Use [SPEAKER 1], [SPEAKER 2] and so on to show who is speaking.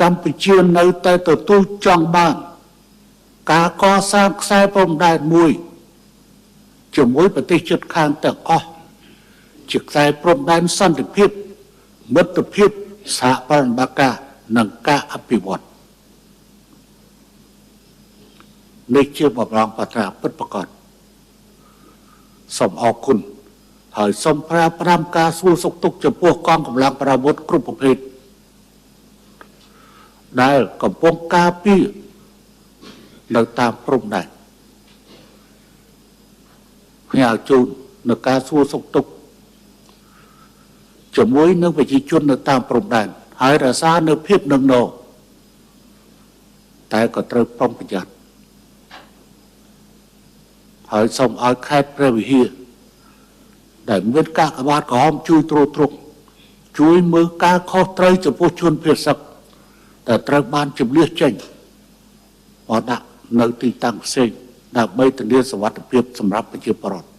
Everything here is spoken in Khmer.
[SPEAKER 1] កម្ពុជានៅតែទទួលចង់បានការកសាងខ្សែព្រំដែនមួយជាមួយប្រទេសជិតខាងទាំងអស់ជាខ្សែព្រំដែនសន្តិភាពមិត្តភាពសហប្រតិបត្តិការនិងការអភិវឌ្ឍនេះជាបម្រងប្រាថ្នាពិតប្រាកដសូមអរគុណហើយសូមប្រើប្រាំការសួរសុខទុក្ខចំពោះកងកម្លាំងប្រដាប់អាវុធគ្រប់ប្រភេទដែលកំពុងការពារនៅតាមព្រំដែនផ្ញើជូននៅការសួរសុខទុក្ខជាមួយនឹងប្រជាជននៅតាមព្រំដែនហើយរក្សានៅភាពនឹងណតែក៏ត្រូវប្រុងប្រយ័ត្នហើយសូមឲ្យខេត្តព្រះវិហារដែលមានការក្បាតក្រហមជួយត្រួតត្រងជួយមើលការខុសត្រូវចំពោះជនភៀសសឹកដែលត្រូវបានជម្លៀសចេញមកដាក់នៅទីតាំងផ្សេងដើម្បីធានាសុវត្ថិភាពសម្រាប់ប្រជាពលរដ្ឋ